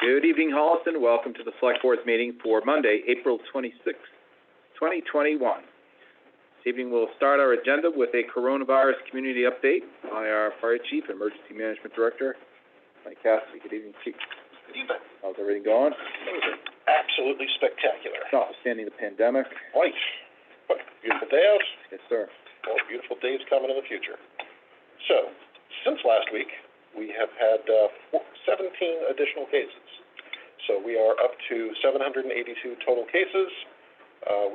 Good evening, Holliston. Welcome to the Select Board's meeting for Monday, April 26th, 2021. This evening we'll start our agenda with a coronavirus community update by our Fire Chief and Emergency Management Director, Mike Cassidy. Good evening, Chief. Good evening. How's everything going? Absolutely spectacular. Notwithstanding the pandemic. Right. What a beautiful day out. Yes, sir. More beautiful days coming in the future. So, since last week, we have had 17 additional cases. So we are up to 782 total cases.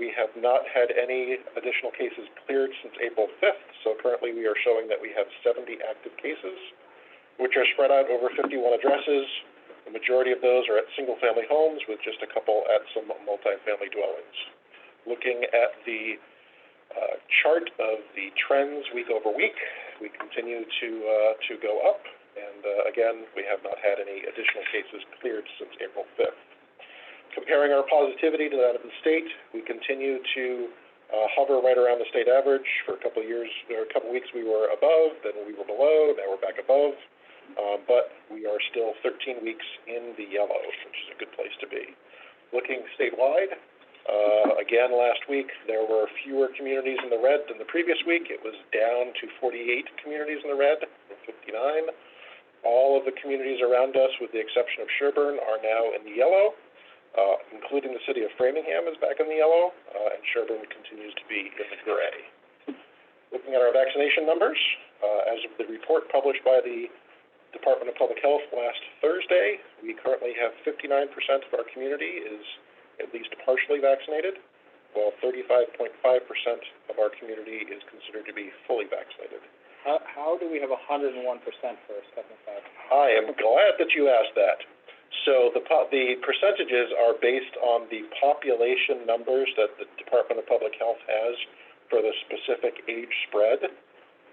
We have not had any additional cases cleared since April 5th. So currently we are showing that we have 70 active cases, which are spread out over 51 addresses. The majority of those are at single-family homes, with just a couple at some multi-family dwellings. Looking at the chart of the trends week over week, we continue to go up. And again, we have not had any additional cases cleared since April 5th. Comparing our positivity to that of the state, we continue to hover right around the state average. For a couple of years, or a couple of weeks, we were above, then we were below, now we're back above. But we are still 13 weeks in the yellow, which is a good place to be. Looking statewide, again, last week, there were fewer communities in the red than the previous week. It was down to 48 communities in the red from 59. All of the communities around us, with the exception of Sherburne, are now in the yellow, including the city of Framingham is back in the yellow, and Sherburne continues to be in the gray. Looking at our vaccination numbers, as of the report published by the Department of Public Health last Thursday, we currently have 59% of our community is at least partially vaccinated, while 35.5% of our community is considered to be fully vaccinated. How do we have 101% for a 75? I am glad that you asked that. So the percentages are based on the population numbers that the Department of Public Health has for the specific age spread,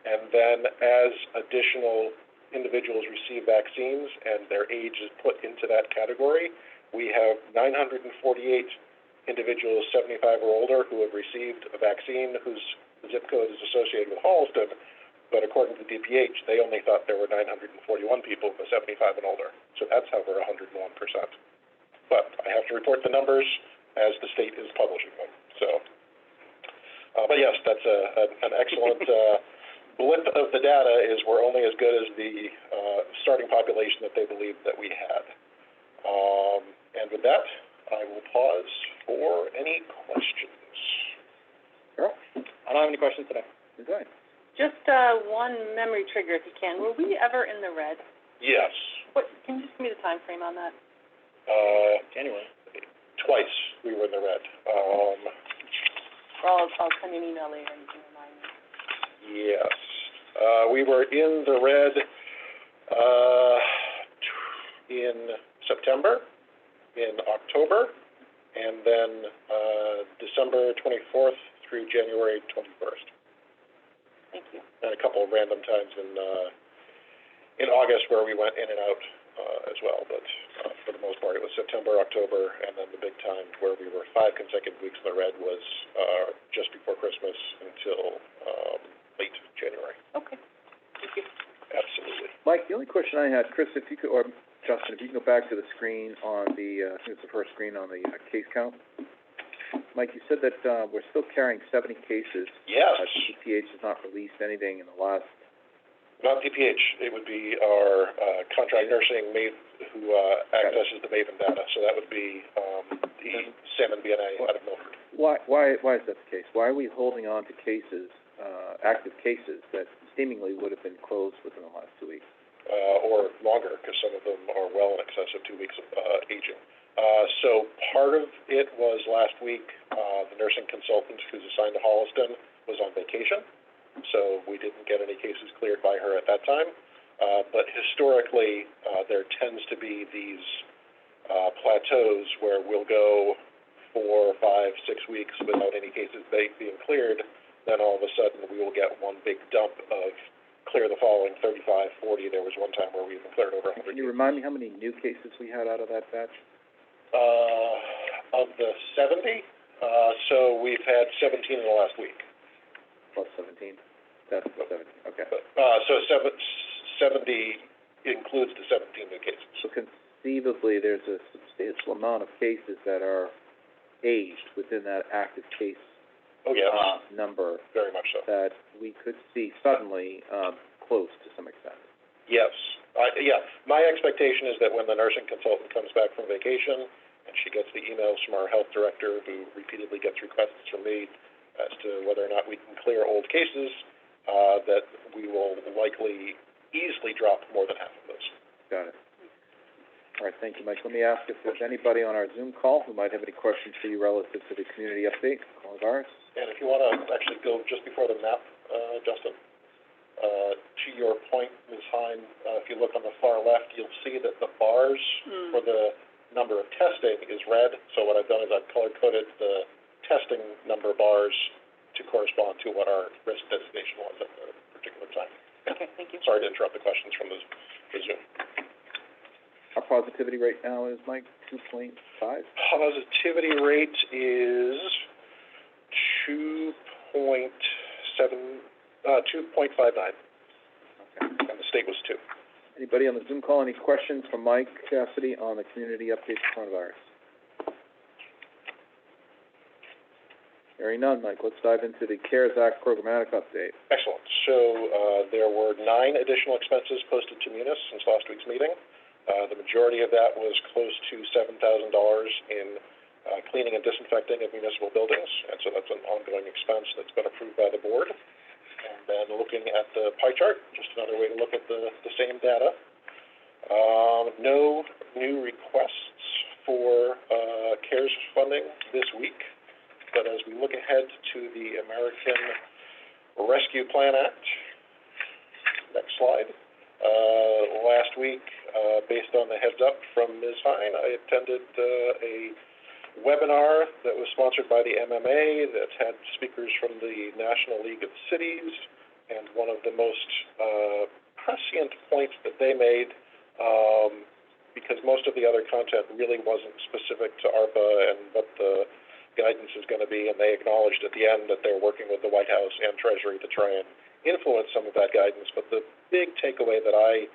and then as additional individuals receive vaccines and their age is put into that category, we have 948 individuals 75 or older who have received a vaccine whose zip code is associated with Holliston. But according to DPH, they only thought there were 941 people for 75 and older. So that's how we're 101%. But I have to report the numbers as the state is publishing them. So, but yes, that's an excellent blip of the data. Is we're only as good as the starting population that they believed that we had. And with that, I will pause for any questions. Carol? I don't have any questions today. Good. Just one memory trigger, if you can. Were we ever in the red? Yes. What? Can you just give me the time frame on that? January. Twice we were in the red. Well, I'll send you an email later and you can remind me. Yes. We were in the red in September, in October, and then December 24th through January 21st. Thank you. And a couple of random times in August where we went in and out as well, but for the most part it was September, October, and then the big time where we were 5 consecutive weeks in the red was just before Christmas until late January. Okay. Thank you. Absolutely. Mike, the only question I had, Chris, if you could, or Justin, if you can go back to the screen on the, I think it's the first screen on the case count. Mike, you said that we're still carrying 70 cases. Yes. DPH has not released anything in the last... Not DPH. It would be our contract nursing who accesses the MAVEN data. So that would be the Salmon BNA out of Milford. Why is that the case? Why are we holding on to cases, active cases, that seemingly would have been closed within the last 2 weeks? Or longer, because some of them are well in excess of 2 weeks of aging. So part of it was last week, the nursing consultant who's assigned to Holliston was on vacation, so we didn't get any cases cleared by her at that time. But historically, there tends to be these plateaus where we'll go 4, 5, 6 weeks without any cases being cleared. Then all of a sudden we will get one big dump of clear the following 35, 40. There was one time where we even cleared over 100. Can you remind me how many new cases we had out of that batch? Of the 70, so we've had 17 in the last week. Plus 17? That's the 17, okay. So 70 includes the 17 new cases. So conceivably, there's a substantial amount of cases that are aged within that active case, Oh, yes, number very much so. that we could see suddenly, close to some extent. Yes, my expectation is that when the nursing consultant comes back from vacation and she gets the emails from our health director, who repeatedly gets requests from me as to whether or not we can clear old cases, that we will likely easily drop more than half of those. Got it. All right, thank you, Mike. Let me ask if there's anybody on our Zoom call who might have any questions for you relative to the community update, coronavirus. And if you want to actually go just before the map, Justin, to your point, Ms. Hine, if you look on the far left, you'll see that the bars for the number of testing is red. So what I've done is I've color-coded the testing number bars to correspond to what our risk designation was at the particular time. Okay, thank you. Sorry to interrupt the questions from the Zoom. Our positivity rate now is, Mike, 2.5? Positivity rate is 2.59. Okay. And the state was 2. Anybody on the Zoom call, any questions from Mike Cassidy on the community update for coronavirus? Hearing none, Mike, let's dive into the CARES Act programmatic update. Excellent. So, there were 9 additional expenses posted to Munis since last week's meeting. The majority of that was close to $7,000 in cleaning and disinfecting of municipal buildings, and so that's an ongoing expense that's been approved by the board. And then looking at the pie chart, just another way to look at the same data. No new requests for CARES funding this week, but as we look ahead to the American Rescue Plan Act, next slide. Last week, based on the heads up from Ms. Hine, I attended a webinar that was sponsored by the MMA that had speakers from the National League of Cities, and one of the most prescient points that they made, because most of the other content really wasn't specific to ARPA and what the guidance is going to be, and they acknowledged at the end that they're working with the White House and Treasury to try and influence some of that guidance, but the big takeaway that I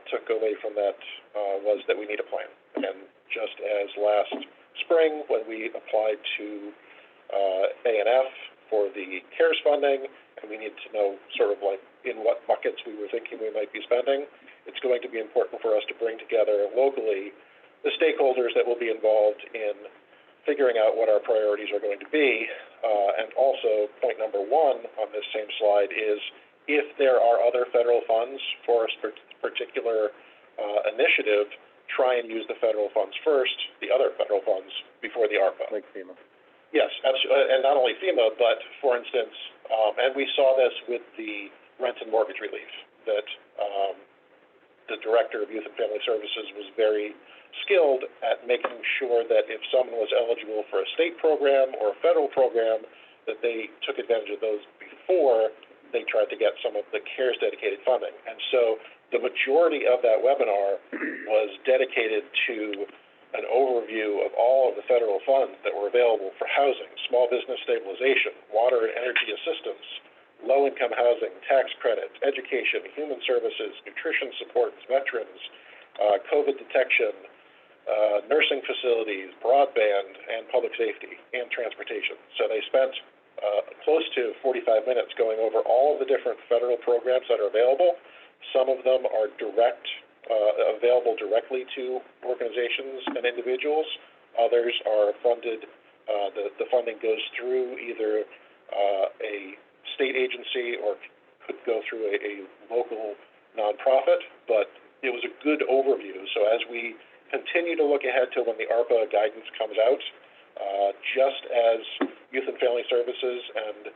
took away from that was that we need a plan. And just as last spring, when we applied to A&F for the CARES funding, and we needed to know sort of like in what buckets we were thinking we might be spending, it's going to be important for us to bring together locally the stakeholders that will be involved in figuring out what our priorities are going to be. And also, point number 1 on this same slide is if there are other federal funds for a particular initiative, try and use the federal funds first, the other federal funds before the ARPA. Like FEMA. Yes, absolutely, and not only FEMA, but for instance, and we saw this with the rent and mortgage relief, that the Director of Youth and Family Services was very skilled at making sure that if someone was eligible for a state program or a federal program, that they took advantage of those before they tried to get some of the CARES dedicated funding. And so the majority of that webinar was dedicated to an overview of all of the federal funds that were available for housing, small business stabilization, water and energy assistance, low-income housing, tax credits, education, human services, nutrition supports, veterans, COVID detection, nursing facilities, broadband, and public safety, and transportation. So they spent close to 45 minutes going over all of the different federal programs that are available. Some of them are available directly to organizations and individuals. Others are funded, the funding goes through either a state agency or could go through a local nonprofit, but it was a good overview. So as we continue to look ahead to when the ARPA guidance comes out, just as Youth and Family Services and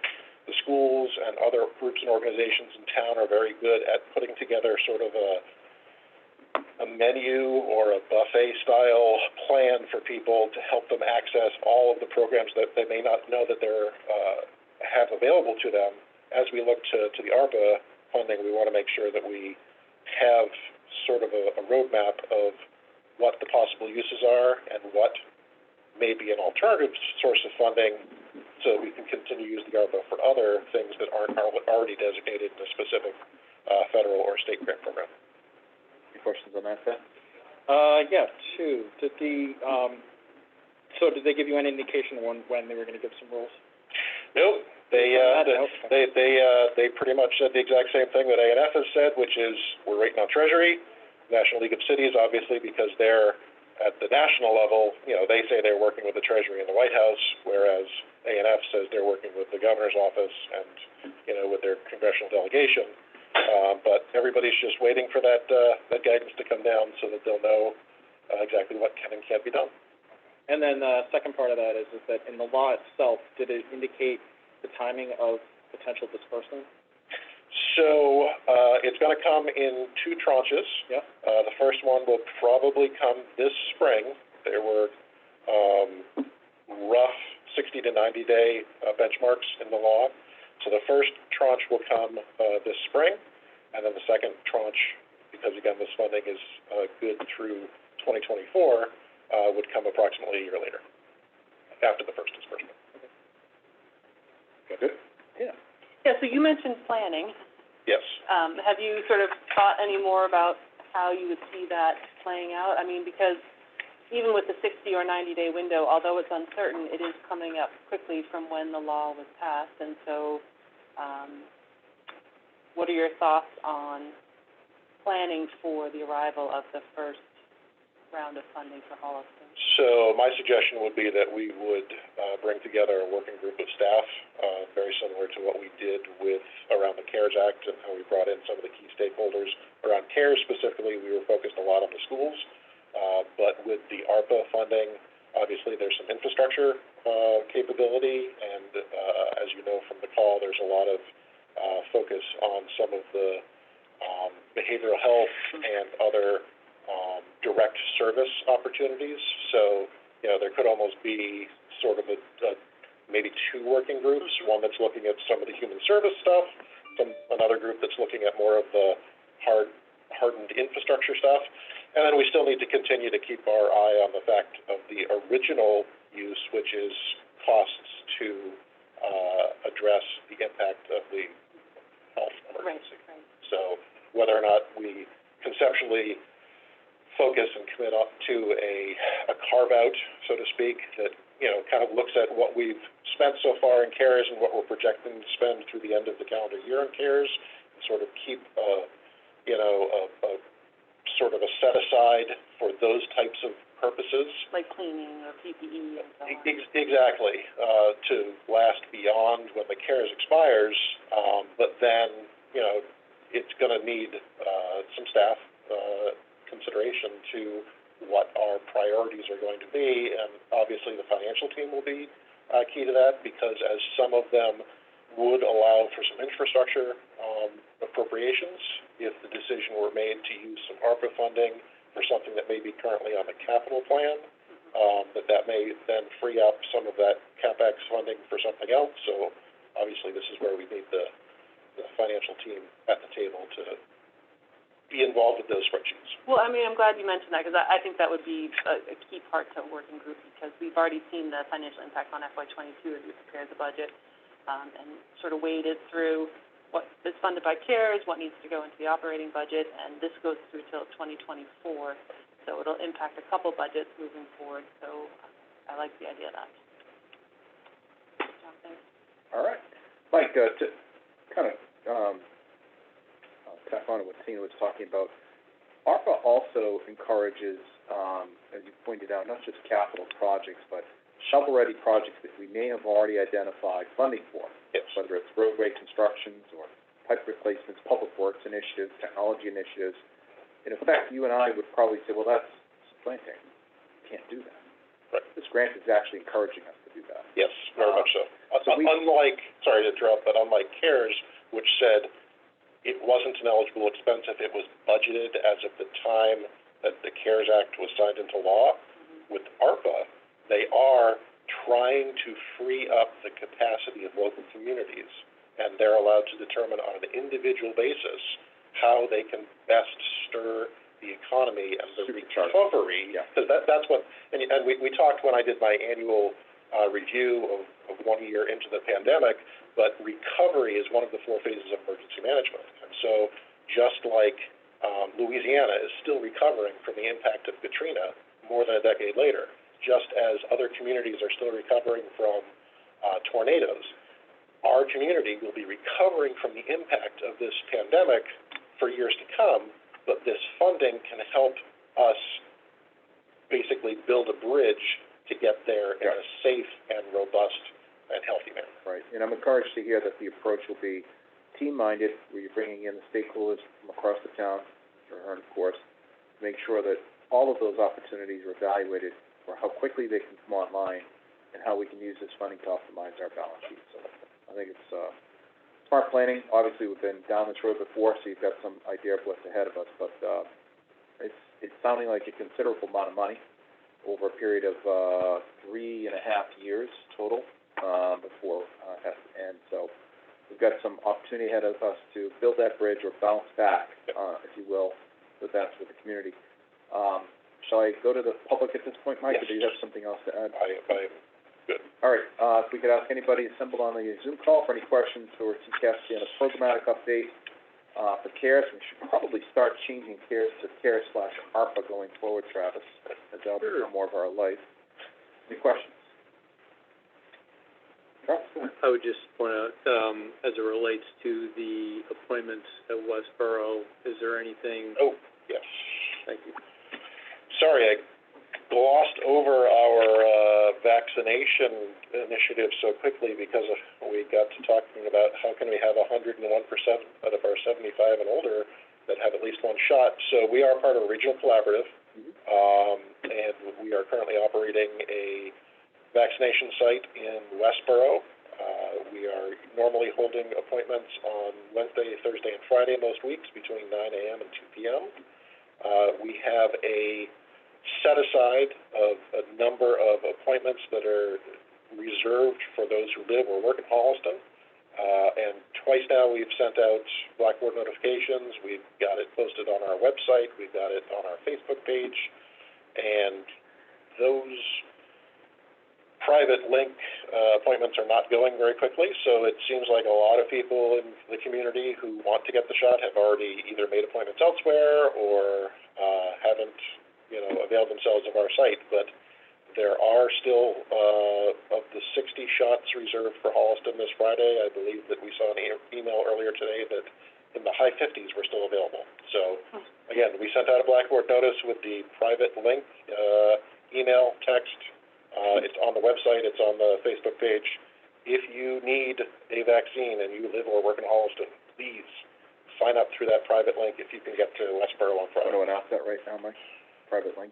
the schools and other groups and organizations in town are very good at putting together sort of a menu or a buffet-style plan for people to help them access all of the programs that they may not know that they're have available to them. As we look to the ARPA funding, we want to make sure that we have sort of a roadmap of what the possible uses are and what may be an alternative source of funding so we can continue to use the ARPA for other things that aren't already designated in a specific federal or state grant program. Any questions on that, Seth? Yeah, two. Did did they give you any indication when they were gonna give some rules? Nope. They pretty much said the exact same thing that A&F has said, which is we're waiting on Treasury. National League of Cities, obviously, because they're at the national level, they say they're working with the Treasury and the White House, whereas A&F says they're working with the governor's office and, with their congressional delegation. But everybody's just waiting for that guidance to come down so that they'll know exactly what can and can't be done. And then the second part of that is that in the law itself, did it indicate the timing of potential disbursement? So it's going to come in two tranches. Yeah. The first one will probably come this spring. There were rough 60 to 90 day benchmarks in the law. So the first tranche will come this spring, and then the second tranche, because again this funding is good through 2024, would come approximately a year later, after the first disbursement. Good. Yeah, so you mentioned planning. Yes. Have you sort of thought any more about how you would see that playing out? I mean, because even with the 60 or 90-day window, although it's uncertain, it is coming up quickly from when the law was passed. And so what are your thoughts on planning for the arrival of the first round of funding for Holliston? So my suggestion would be that we would bring together a working group of staff, very similar to what we did with around the CARES Act and how we brought in some of the key stakeholders. Around CARES specifically, we were focused a lot on the schools, but with the ARPA funding, obviously there's some infrastructure capability, and as you know from the call, there's a lot of focus on some of the behavioral health and other direct service opportunities. So, there could almost be sort of maybe two working groups, one that's looking at some of the human service stuff, another group that's looking at more of the hardened infrastructure stuff. And then we still need to continue to keep our eye on the fact of the original use, which is costs to address the impact of the health emergency. Right. So whether or not we conceptually focus and commit up to a carve-out, so to speak, that, kind of looks at what we've spent so far in CARES and what we're projecting to spend through the end of the calendar year in CARES, and sort of keep, a sort of a set-aside for those types of purposes. Like cleaning or PPE and so on. Exactly, to last beyond when the CARES expires, but then, it's going to need some staff consideration to what our priorities are going to be, and obviously the financial team will be key to that, because as some of them would allow for some infrastructure appropriations, if the decision were made to use some ARPA funding for something that may be currently on the capital plan, that may then free up some of that CapEx funding for something else. So obviously this is where we need the financial team at the table to be involved with those spreadsheets. Well, I mean, I'm glad you mentioned that, because I think that would be a key part to a working group, because we've already seen the financial impact on FY22 as we prepared the budget, and sort of waded through what is funded by CARES, what needs to go into the operating budget, and this goes through till 2024, so it'll impact a couple budgets moving forward, so I like the idea of that. Thanks. All right. Mike, to kind of tap on what Tina was talking about, ARPA also encourages, as you pointed out, not just capital projects, but shovel-ready projects that we may have already identified funding for. Yes. Whether it's roadway constructions or pipe replacements, public works initiatives, technology initiatives. In effect, you and I would probably say, well, that's supplanting. You can't do that. Right. This grant is actually encouraging us to do that. Yes, very much so. Unlike, sorry to interrupt, but unlike CARES, which said it wasn't an eligible expense if it was budgeted as of the time that the CARES Act was signed into law, with ARPA, they are trying to free up the capacity of local communities, and they're allowed to determine on an individual basis how they can best stir the economy and the recovery. Because that's what, and we talked when I did my annual review of 1 year into the pandemic, but recovery is one of the 4 phases of emergency management. And so just like Louisiana is still recovering from the impact of Katrina more than a decade later, just as other communities are still recovering from tornadoes. Our community will be recovering from the impact of this pandemic for years to come, but this funding can help us basically build a bridge to get there in a safe and robust and healthy manner. Right, and I'm encouraged to hear that the approach will be team-minded, where you're bringing in the stakeholders from across the town, of course, to make sure that all of those opportunities are evaluated for how quickly they can come online and how we can use this funding to optimize our balance sheet. So I think it's smart planning. Obviously, we've been down this road before, so you've got some idea of what's ahead of us, but it's sounding like a considerable amount of money over a period of 3.5 years total before, and so we've got some opportunity ahead of us to build that bridge or bounce back, if you will, with that with the community. Shall I go to the public at this point, Mike, Yes. or do you have something else to add? I am good. All right, if we could ask anybody assembled on the Zoom call for any questions or TCAS on a programmatic update for CARES. We should probably start changing CARES to CARES/ARPA going forward, Travis, as that'll become more of our life. Any questions? I would just point out, as it relates to the appointments at Westboro, is there anything? Oh, yes. Thank you. Sorry, I glossed over our vaccination initiative so quickly because we got to talking about how can we have 101% out of our 75 and older that have at least one shot. So we are part of a regional collaborative, and we are currently operating a vaccination site in Westboro. We are normally holding appointments on Wednesday, Thursday, and Friday most weeks between 9 a.m. and 2 p.m. We have a set-aside of a number of appointments that are reserved for those who live or work in Holliston. And twice now we've sent out Blackboard notifications. We've got it posted on our website. We've got it on our Facebook page. And those private link appointments are not going very quickly, so it seems like a lot of people in the community who want to get the shot have already either made appointments elsewhere or haven't, availed themselves of our site. But there are still, of the 60 shots reserved for Holliston this Friday, I believe that we saw an email earlier today that in the high 50s were still available. So, again, we sent out a Blackboard notice with the private link, email, text. It's on the website, it's on the Facebook page. If you need a vaccine and you live or work in Holliston, please sign up through that private link if you can get to Westboro on Friday. Want to announce that right now, Mike? Private link?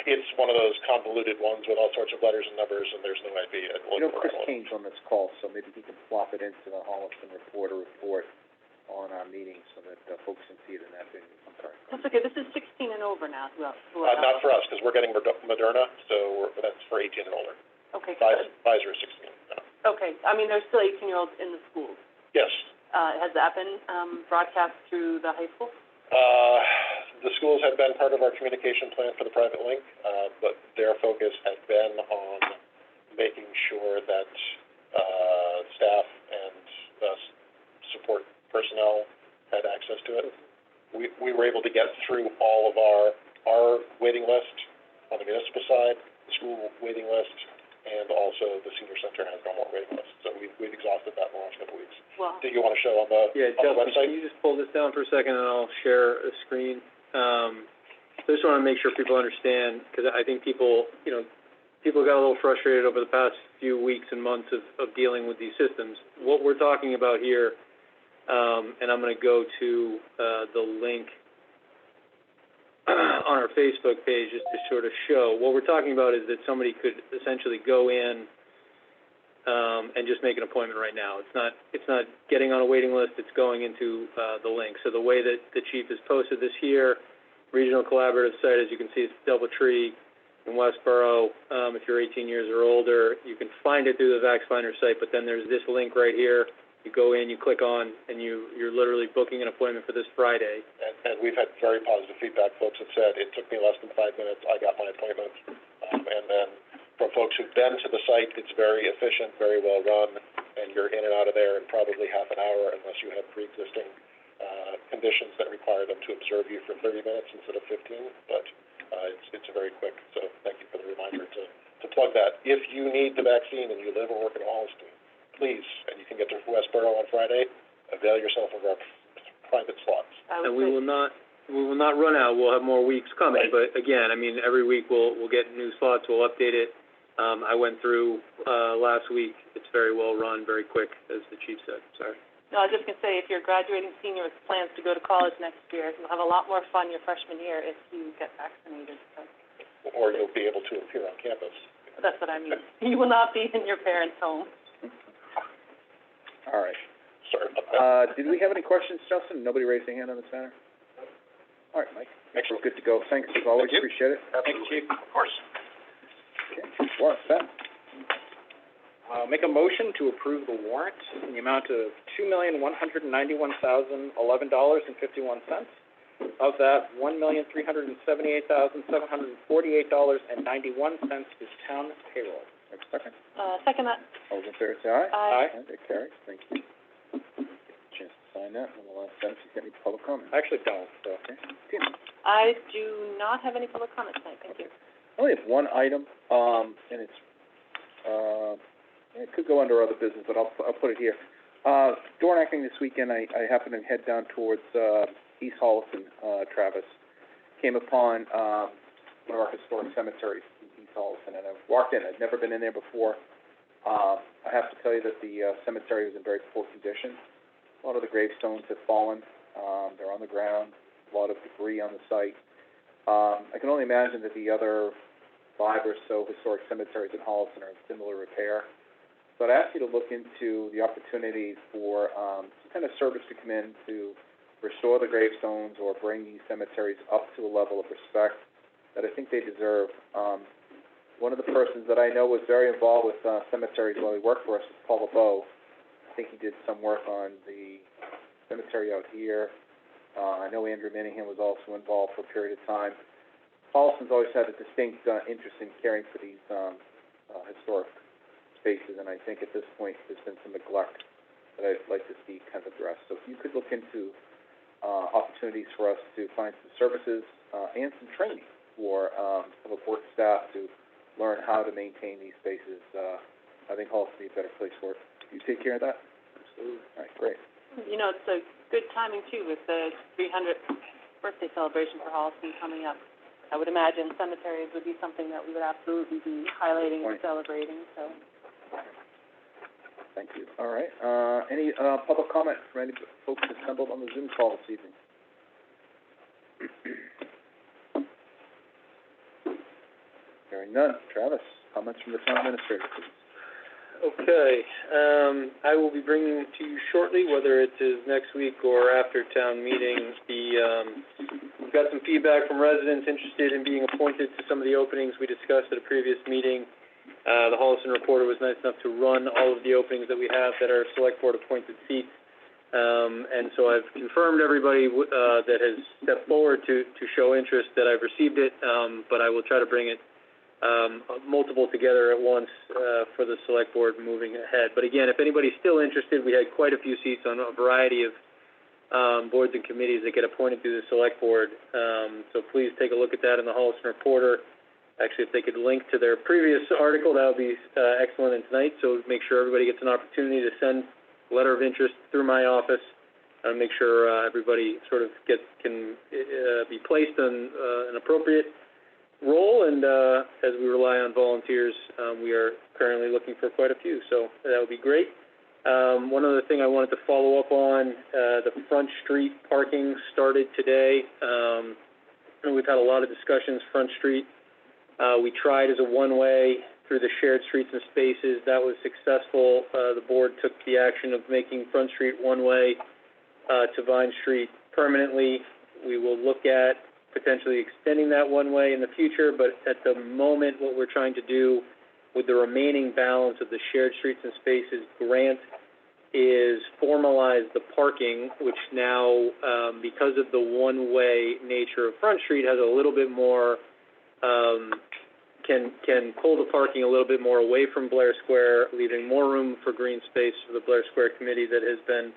It's one of those convoluted ones with all sorts of letters and numbers, and there's no idea. Chris Kane's on this call, so maybe he can flop it into the Holliston Reporter report on our meeting so that folks can see it in that video. I'm sorry. That's okay, this is 16 and over now, Not for us, because we're getting Moderna, so that's for 18 and older. Okay. Pfizer is 16. No. Okay, I mean, there's still 18-year-olds in the schools. Yes. Has that been broadcast through the high school? The schools have been part of our communication plan for the private link, but their focus has been on making sure that staff and support personnel had access to it. We were able to get through all of our waiting list on the municipal side, the school waiting list, and also the senior center has no more waiting list. So we've exhausted that in the last couple of weeks. Wow. Do you want to show on the website? Can you just pull this down for a second and I'll share a screen? So I just want to make sure people understand, because I think people got a little frustrated over the past few weeks and months of dealing with these systems. What we're talking about here, and I'm going to go to the link on our Facebook page just to sort of show. What we're talking about is that somebody could essentially go in and just make an appointment right now. It's not getting on a waiting list. It's going into the link. So the way that the chief has posted this here, regional collaborative site, as you can see, it's DoubleTree in Westboro. If you're 18 years or older, you can find it through the VaxFinder site. But then there's this link right here. You go in, you click on, and you're literally booking an appointment for this Friday. And we've had very positive feedback. Folks have said, it took me less than 5 minutes, I got my appointment. And then from folks who've been to the site, it's very efficient, very well run, and you're in and out of there in probably half an hour unless you have pre-existing conditions that require them to observe you for 30 minutes instead of 15, but it's a very quick, so thank you for the reminder to plug that. If you need the vaccine and you live or work in Holliston, please, and you can get to Westboro on Friday, avail yourself of our private slots. And we will not run out. We'll have more weeks coming. Right. But again, I mean, every week we'll get new slots. We'll update it. I went through last week. It's very well run, very quick, as the chief said. Sorry. No, I was just going to say, if you're a graduating senior with plans to go to college next year, you'll have a lot more fun your freshman year if you get vaccinated. So. Or you'll be able to appear on campus. That's what I mean. You will not be in your parents' home. All right. Sorry about that. Did we have any questions, Justin? Nobody raised their hand on this matter? All right, Mike. We're good to go. Thanks as always. Thank you. Appreciate it. Absolutely. Of course. Okay. Warrant, Ben? Make a motion to approve the warrant in the amount of $2,191,011.51. Of that, $1,378,748.91 is town payroll. Next second. Second that. All those in favor say aye. Aye. That carries. Thank you. Chance to sign that in the last sentence. You got any public comment? I actually don't, so. Okay. Tim? I do not have any public comment tonight, thank you. I only have one item, and it's, it could go under other business, but I'll put it here. Door knocking this weekend, I happened to head down towards, East Holliston, Travis. Came upon, one of our historic cemeteries in East Holliston, and I walked in. I'd never been in there before. I have to tell you that the, cemetery was in very poor condition. A lot of the gravestones have fallen. They're on the ground. A lot of debris on the site. I can only imagine that the other 5 or so historic cemeteries in Holliston are in similar repair. So I'd ask you to look into the opportunity for some kind of service to come in to restore the gravestones or bring these cemeteries up to a level of respect that I think they deserve. One of the persons that I know was very involved with cemeteries while he worked for us was Paul LeBeau. I think he did some work on the cemetery out here. I know Andrew Minahan was also involved for a period of time. Holliston's always had a distinct interest in caring for these historic spaces, and I think at this point there's been some neglect that I'd like to see kind of addressed. So if you could look into opportunities for us to find some services and some training for some of board staff to learn how to maintain these spaces, I think Holliston would be a better place for it. You take care of that? Absolutely. All right, great. You know, it's a good timing, too, with the 300th birthday celebration for Holliston coming up. I would imagine cemeteries would be something that we would absolutely be highlighting and celebrating, so. Thank you. All right. Any public comment from any folks assembled on the Zoom call this evening? Hearing none. Travis, comments from the town administrator, please. Okay, I will be bringing to you shortly, whether it is next week or after town meeting, we've got some feedback from residents interested in being appointed to some of the openings we discussed at a previous meeting. The Holliston Reporter was nice enough to run all of the openings that we have that are select board appointed seats. And so I've confirmed everybody, that has stepped forward to show interest that I've received it, but I will try to bring it multiple together at once for the select board moving ahead. But again, if anybody's still interested, we had quite a few seats on a variety of boards and committees that get appointed through the select board. So please take a look at that in the Holliston Reporter. Actually, if they could link to their previous article, that would be excellent in tonight. So make sure everybody gets an opportunity to send a letter of interest through my office and make sure everybody sort of can be placed on an appropriate role, and as we rely on volunteers, we are currently looking for quite a few, so that would be great. One other thing I wanted to follow up on, the Front Street parking started today. And we've had a lot of discussions. Front Street, we tried as a one-way through the shared streets and spaces. That was successful. The board took the action of making Front Street one-way to Vine Street permanently. We will look at potentially extending that one-way in the future, but at the moment, what we're trying to do with the remaining balance of the shared streets and spaces grant is formalize the parking, which now, because of the one-way nature of Front Street, has a little bit more, can pull the parking a little bit more away from Blair Square, leaving more room for green space for the Blair Square committee that has been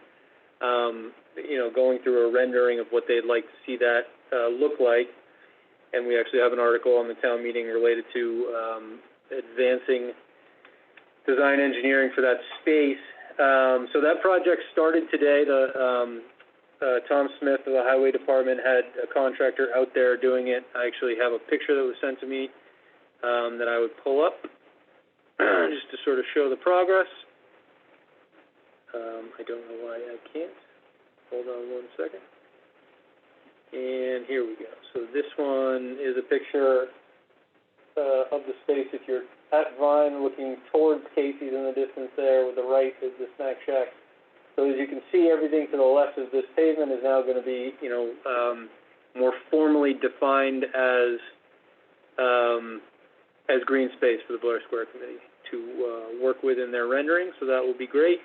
going through a rendering of what they'd like to see that look like. And we actually have an article on the town meeting related to advancing design engineering for that space. So that project started today. Tom Smith of the Highway Department had a contractor out there doing it. I actually have a picture that was sent to me that I would pull up just to sort of show the progress. I don't know why I can't. Hold on one second. And here we go. So this one is a picture of the space. If you're at Vine looking towards Casey's in the distance there, with the right is the snack shack. So as you can see, everything to the left of this pavement is now going to be, more formally defined as green space for the Blair Square Committee to work with in their rendering. So that will be great.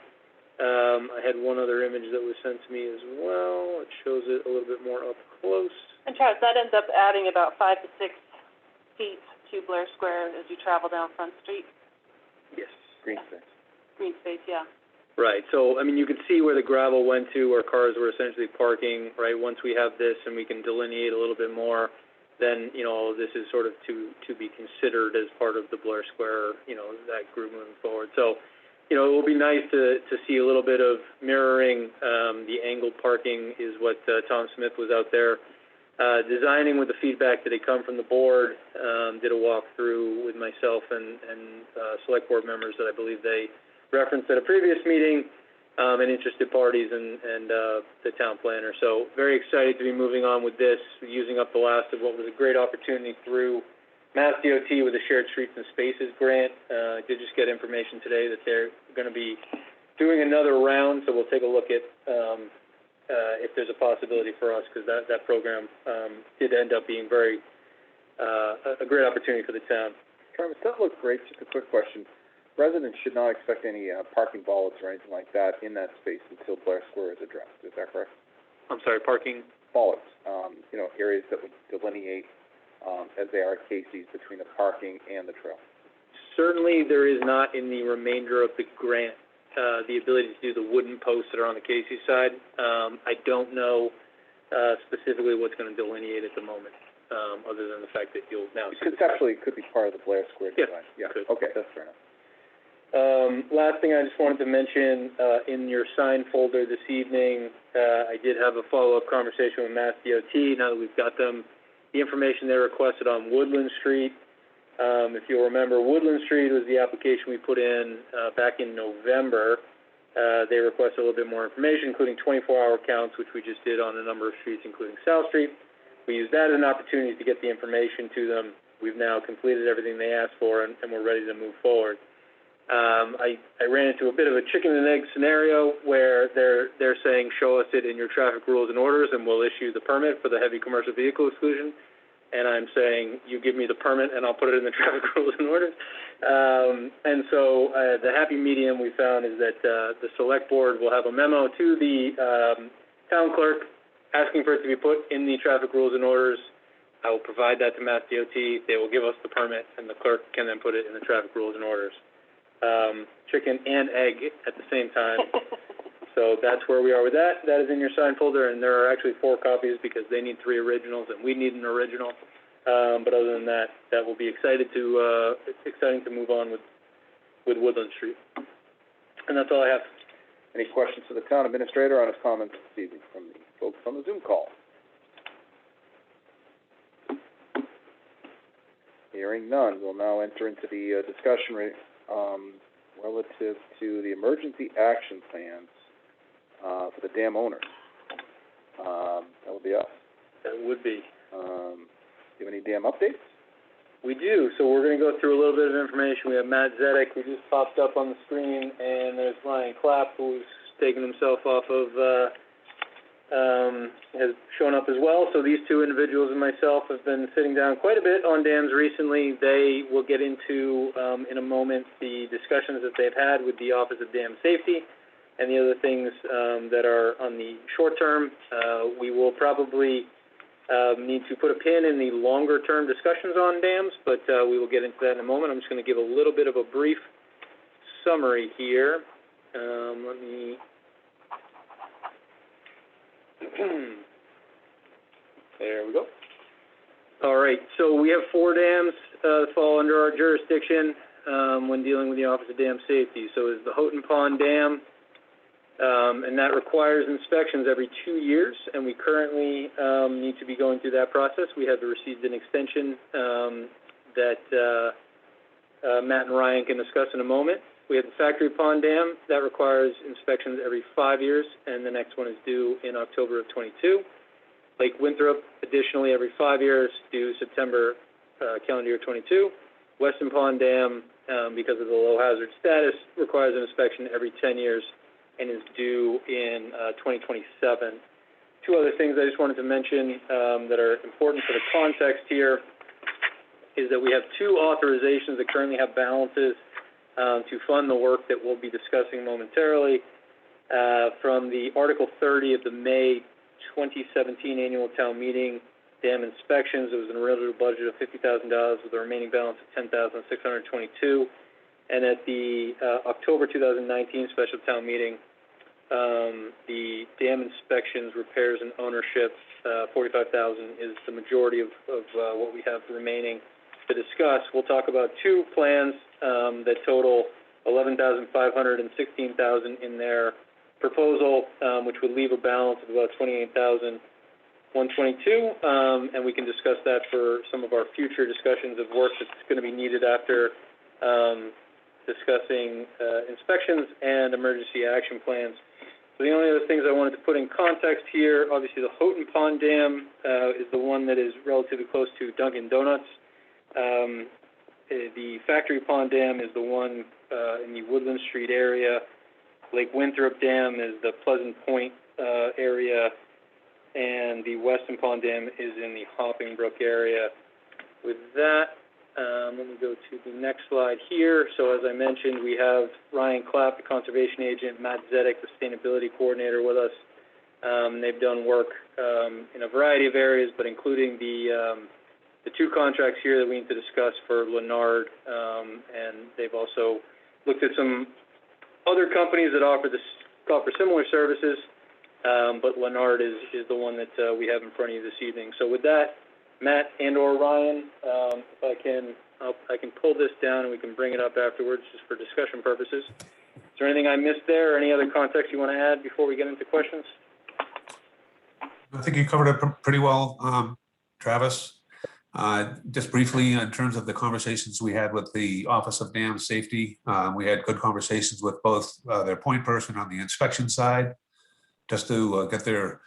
I had one other image that was sent to me as well. It shows it a little bit more up close. And Travis, that ends up adding about 5 to 6 feet to Blair Square as you travel down Front Street. Yes. Green space. Green space, yeah. Right. So, you can see where the gravel went to, where cars were essentially parking, right? Once we have this and we can delineate a little bit more, then, this is sort of to be considered as part of the Blair Square, that group moving forward. So, it will be nice to see a little bit of mirroring. The angled parking is what Tom Smith was out there designing with the feedback that had come from the board. Did a walkthrough with myself and select board members that I believe they referenced at a previous meeting, and interested parties and the town planner. So very excited to be moving on with this, using up the last of what was a great opportunity through Mass DOT with the Shared Streets and Spaces grant. I did just get information today that they're going to be doing another round, so we'll take a look at if there's a possibility for us, because that program did end up being a great opportunity for the town. Travis, that looks great. Just a quick question. Residents should not expect any parking bollards or anything like that in that space until Blair Square is addressed. Is that correct? I'm sorry, parking? Bollards, areas that would delineate as they are at Casey's between the parking and the trail. Certainly there is not in the remainder of the grant the ability to do the wooden posts that are on the Casey's side. I don't know specifically what's going to delineate at the moment, other than the fact that you'll now see. Conceptually, it could be part of the Blair Square design. Yeah, could. Okay, that's fair enough. Last thing I just wanted to mention, in your sign folder this evening, I did have a follow-up conversation with Mass DOT. Now that we've got them the information they requested on Woodland Street. If you'll remember, Woodland Street was the application we put in back in November. They requested a little bit more information, including 24-hour counts, which we just did on a number of streets, including South Street. We used that as an opportunity to get the information to them. We've now completed everything they asked for, and we're ready to move forward. I ran into a bit of a chicken and egg scenario where they're saying, show us it in your traffic rules and orders, and we'll issue the permit for the heavy commercial vehicle exclusion. And I'm saying, you give me the permit and I'll put it in the traffic rules and orders. And so the happy medium we found is that the select board will have a memo to the town clerk asking for it to be put in the traffic rules and orders. I will provide that to Mass DOT. They will give us the permit, and the clerk can then put it in the traffic rules and orders. Chicken and egg at the same time. So that's where we are with that. That is in your sign folder, and there are actually 4 copies because they need 3 originals and we need an original. But other than that, we'll be exciting to move on with Woodland Street. And that's all I have. Any questions to the town administrator on his comments this evening from the folks on the Zoom call? Hearing none, we'll now enter into the discussion relative to the emergency action plans for the dam owners. That would be us. That would be. Do you have any dam updates? We do. So we're going to go through a little bit of information. We have Matt Zedek, who just popped up on the screen, and there's Ryan Clapp, who's taken himself off of, has shown up as well. So these 2 individuals and myself have been sitting down quite a bit on dams recently. They will get into, in a moment, the discussions that they've had with the Office of Dam Safety and the other things that are on the short term. We will probably need to put a pin in the longer-term discussions on dams, but we will get into that in a moment. I'm just going to give a little bit of a brief summary here. Let me There we go. All right, so we have 4 dams that fall under our jurisdiction when dealing with the Office of Dam Safety. So is the Houghton Pond Dam, and that requires inspections every 2 years, and we currently need to be going through that process. We have received an extension that Matt and Ryan can discuss in a moment. We have the Factory Pond Dam that requires inspections every 5 years, and the next one is due in October of '22. Lake Winthrop, additionally, every 5 years, due September calendar year '22. Weston Pond Dam, because of the low hazard status, requires an inspection every 10 years and is due in 2027. 2 other things I just wanted to mention that are important for the context here is that we have 2 authorizations that currently have balances to fund the work that we'll be discussing momentarily. From the Article 30 of the May 2017 Annual Town Meeting, dam inspections, there was an original budget of $50,000 with a remaining balance of $10,622. And at the October 2019 Special Town Meeting, the dam inspections, repairs, and ownership, $45,000 is the majority of what we have remaining to discuss. We'll talk about 2 plans that total $11,500 and $16,000 in their proposal, which would leave a balance of about $28,122, and we can discuss that for some of our future discussions of work that's going to be needed after discussing inspections and emergency action plans. So the only other things I wanted to put in context here, obviously the Houghton Pond Dam is the one that is relatively close to Dunkin' Donuts. The Factory Pond Dam is the one in the Woodland Street area. Lake Winthrop Dam is the Pleasant Point area, and the Weston Pond Dam is in the Hopping Brook area. With that, let me go to the next slide here. So as I mentioned, we have Ryan Clapp, the conservation agent, Matt Zedek, the sustainability coordinator, with us. They've done work in a variety of areas, but including the 2 contracts here that we need to discuss for Lennard, and they've also looked at some other companies that offer similar services, but Lennard is the one that we have in front of you this evening. So with that, Matt and/or Ryan, if I can pull this down and we can bring it up afterwards just for discussion purposes. Is there anything I missed there, or any other context you want to add before we get into questions? I think you covered it pretty well, Travis. Just briefly, in terms of the conversations we had with the Office of Dam Safety, we had good conversations with both their point person on the inspection side, just to get their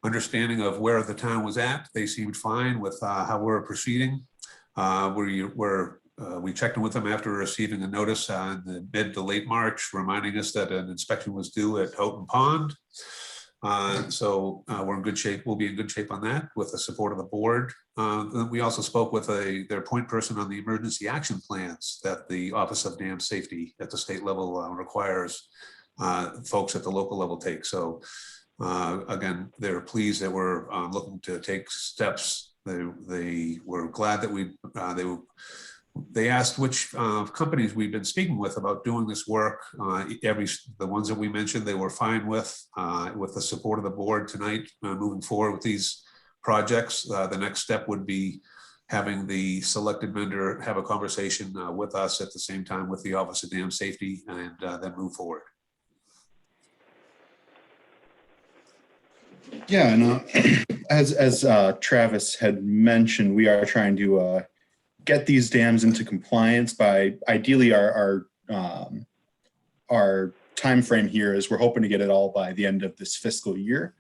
understanding of where the town was at. They seemed fine with how we're proceeding. We checked in with them after receiving a notice in the mid to late March, reminding us that an inspection was due at Houghton Pond. So we're in good shape. We'll be in good shape on that with the support of the board. We also spoke with their point person on the emergency action plans that the Office of Dam Safety at the state level requires folks at the local level take. So again, they're pleased that we're looking to take steps. They were glad that they asked which companies we've been speaking with about doing this work. The ones that we mentioned, they were fine with the support of the board tonight, moving forward with these projects. The next step would be having the selected vendor have a conversation with us at the same time with the Office of Dam Safety, and then move forward. Yeah, and as Travis had mentioned, we are trying to get these dams into compliance by ideally our time frame here is we're hoping to get it all by the end of this fiscal year.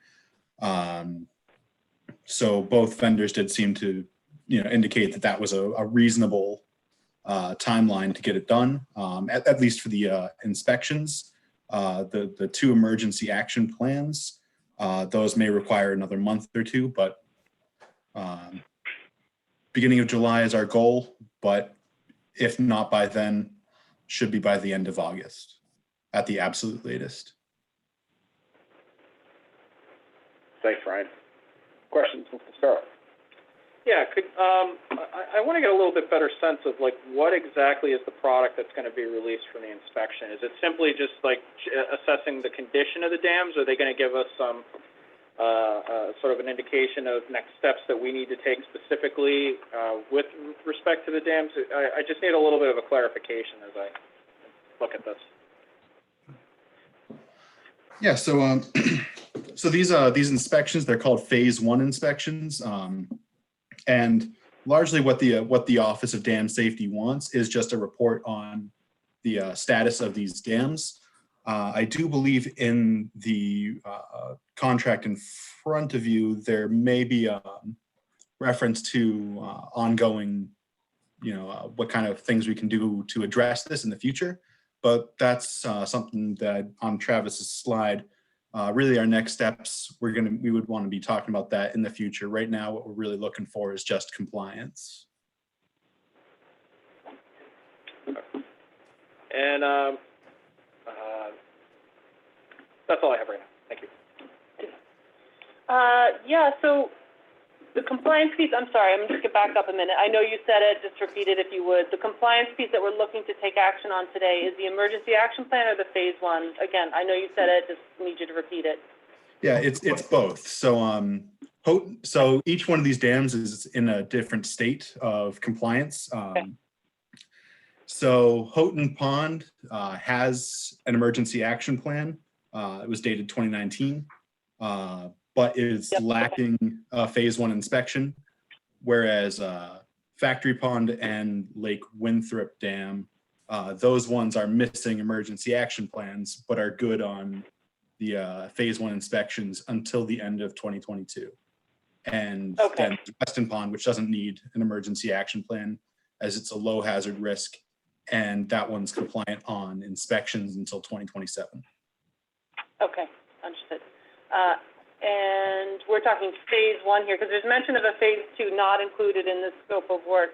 So both vendors did seem to indicate that was a reasonable timeline to get it done, at least for the inspections. The 2 emergency action plans, those may require another month or 2, but beginning of July is our goal, but if not by then, should be by the end of August at the absolute latest. Thanks, Ryan. Questions, Mr. Sparrow? Yeah, I want to get a little bit better sense of what exactly is the product that's going to be released from the inspection. Is it simply just assessing the condition of the dams? Are they going to give us some sort of an indication of next steps that we need to take specifically with respect to the dams? I just need a little bit of a clarification as I look at this. Yeah, so so these inspections, they're called phase 1 inspections, and largely what the Office of Dam Safety wants is just a report on the status of these dams. I do believe in the contract in front of you, there may be a reference to ongoing, what kind of things we can do to address this in the future. But that's something that on Travis's slide, really our next steps, we would want to be talking about that in the future. Right now, what we're really looking for is just compliance. And that's all I have right now. Thank you. Yeah, so the compliance piece, I'm sorry, I'm just gonna back up a minute. I know you said it, just repeat it if you would. The compliance piece that we're looking to take action on today is the emergency action plan or the phase 1? Again, I know you said it, just need you to repeat it. Yeah, it's both. So each one of these dams is in a different state of compliance. So Houghton Pond has an emergency action plan. It was dated 2019, but is lacking a phase 1 inspection, whereas Factory Pond and Lake Winthrop Dam, those ones are missing emergency action plans, but are good on the phase 1 inspections until the end of 2022. And then Weston Pond, which doesn't need an emergency action plan as it's a low hazard risk, and that one's compliant on inspections until 2027. Okay, understood. And we're talking phase 1 here, because there's mention of a phase 2 not included in the scope of work.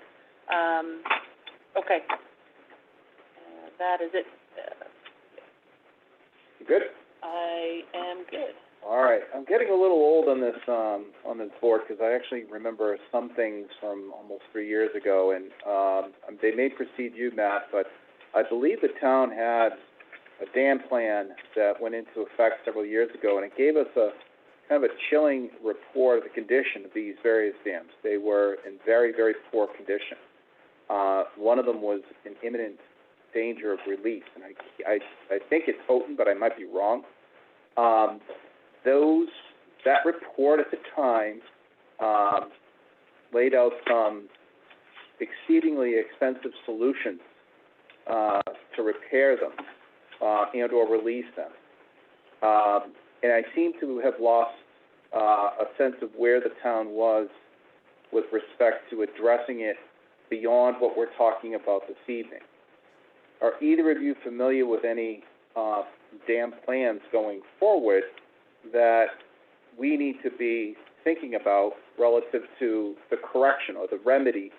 Okay. That is it. You good? I am good. All right. I'm getting a little old on this board because I actually remember some things from almost 3 years ago, and they may precede you, Matt, but I believe the town had a dam plan that went into effect several years ago, and it gave us a kind of a chilling report of the condition of these various dams. They were in very, very poor condition. One of them was in imminent danger of release, and I think it's Houghton, but I might be wrong. That report at the time laid out some exceedingly expensive solutions to repair them and or release them. And I seem to have lost a sense of where the town was with respect to addressing it beyond what we're talking about this evening. Are either of you familiar with any dam plans going forward that we need to be thinking about relative to the correction or the remedy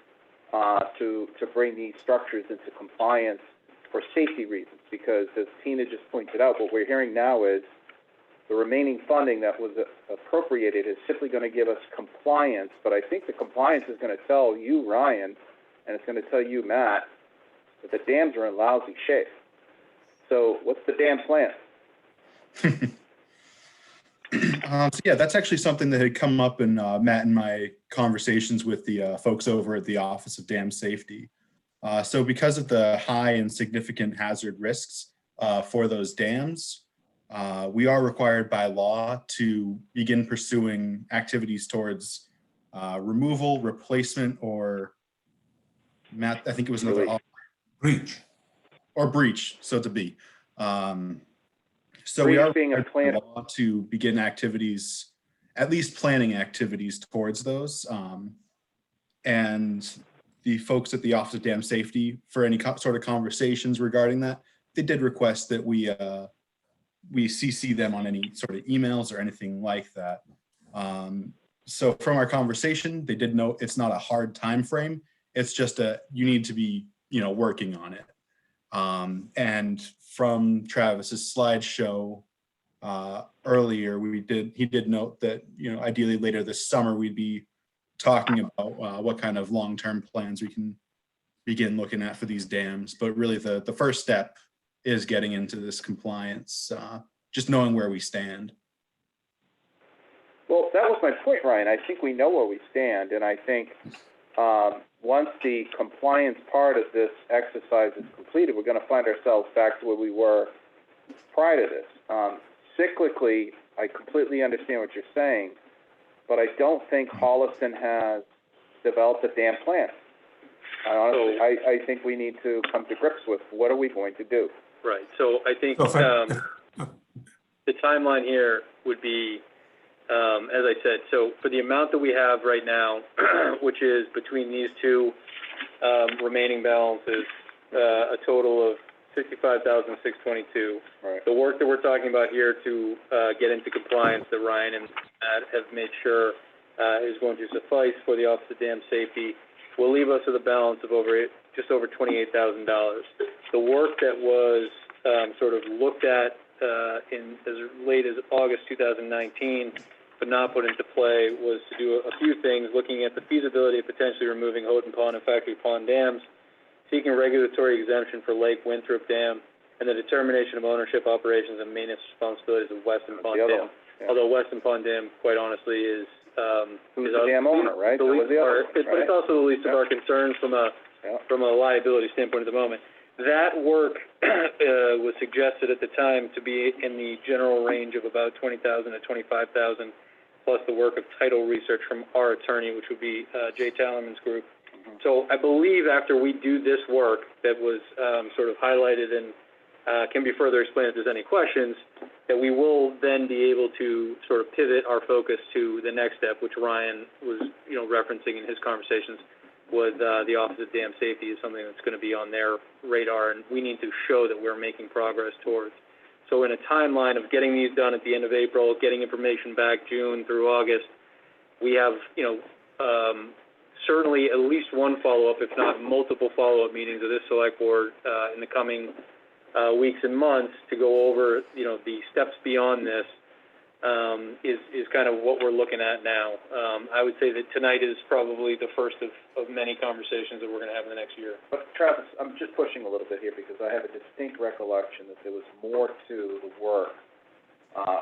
to bring these structures into compliance for safety reasons? Because as Tina just pointed out, what we're hearing now is the remaining funding that was appropriated is simply going to give us compliance, but I think the compliance is going to tell you, Ryan, and it's going to tell you, Matt, that the dams are in lousy shape. So what's the dam plan? So yeah, that's actually something that had come up in Matt and my conversations with the folks over at the Office of Dam Safety. So because of the high and significant hazard risks for those dams, we are required by law to begin pursuing activities towards removal, replacement, or Matt, I think it was another Breach. Or breach, so it's a B. So we are being a plan to begin activities, at least planning activities towards those. And the folks at the Office of Dam Safety, for any sort of conversations regarding that, they did request that we CC them on any sort of emails or anything like that. So from our conversation, they did note it's not a hard time frame. It's just you need to be, working on it. And from Travis's slideshow earlier, he did note that, ideally later this summer, we'd be talking about what kind of long-term plans we can begin looking at for these dams. But really the first step is getting into this compliance, just knowing where we stand. Well, that was my point, Ryan. I think we know where we stand, and I think once the compliance part of this exercise is completed, we're going to find ourselves back to where we were prior to this. Cyclically, I completely understand what you're saying, but I don't think Holliston has developed a dam plan. Honestly, I think we need to come to grips with what are we going to do. Right. So I think the timeline here would be, as I said, so for the amount that we have right now, which is between these two remaining balances, a total of $65,622. Right. The work that we're talking about here to get into compliance that Ryan and Matt have made sure is going to suffice for the Office of Dam Safety will leave us with a balance of just over $28,000. The work that was sort of looked at in as late as August 2019, but not put into play, was to do a few things, looking at the feasibility of potentially removing Houghton Pond and Factory Pond dams, seeking regulatory exemption for Lake Winthrop Dam, and the determination of ownership, operations, and maintenance responsibilities of Weston Pond Dam. Yeah. Although Weston Pond Dam, quite honestly, is who's the dam owner, right? But it's also the least of our concerns from a liability standpoint at the moment. That work was suggested at the time to be in the general range of about $20,000 to $25,000, plus the work of title research from our attorney, which would be Jay Tallerman's group. So I believe after we do this work that was sort of highlighted and can be further explained if there's any questions, that we will then be able to sort of pivot our focus to the next step, which Ryan was, referencing in his conversations with the Office of Dam Safety, is something that's going to be on their radar, and we need to show that we're making progress towards. So in a timeline of getting these done at the end of April, getting information back June through August, we have, certainly at least one follow-up, if not multiple follow-up meetings of this select board in the coming weeks and months to go over, the steps beyond this is kind of what we're looking at now. I would say that tonight is probably the first of many conversations that we're going to have in the next year. But Travis, I'm just pushing a little bit here because I have a distinct recollection that there was more to the work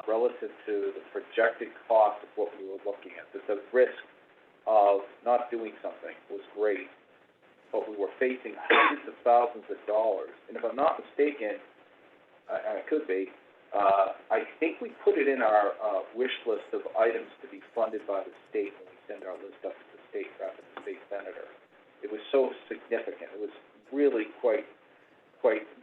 relative to the projected cost of what we were looking at. That the risk of not doing something was great, but we were facing hundreds of thousands of dollars. And if I'm not mistaken, I could be, I think we put it in our wish list of items to be funded by the state when we send our list up to the state, rather than the state senator. It was so significant. It was really quite,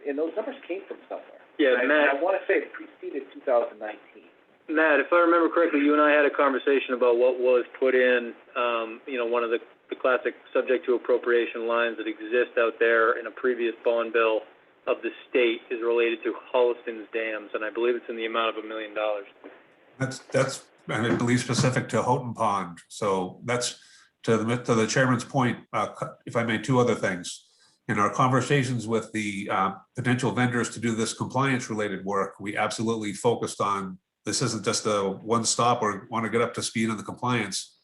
and those numbers came from somewhere. Yeah, Matt. I want to say it preceded 2019. Matt, if I remember correctly, you and I had a conversation about what was put in, one of the classic subject to appropriation lines that exist out there in a previous bond bill of the state is related to Holliston's dams, and I believe it's in the amount of $1 million. That's I believe specific to Houghton Pond. So that's to the chairman's point. If I may, two other things. In our conversations with the potential vendors to do this compliance-related work, we absolutely focused on this isn't just a one stop or want to get up to speed on the compliance.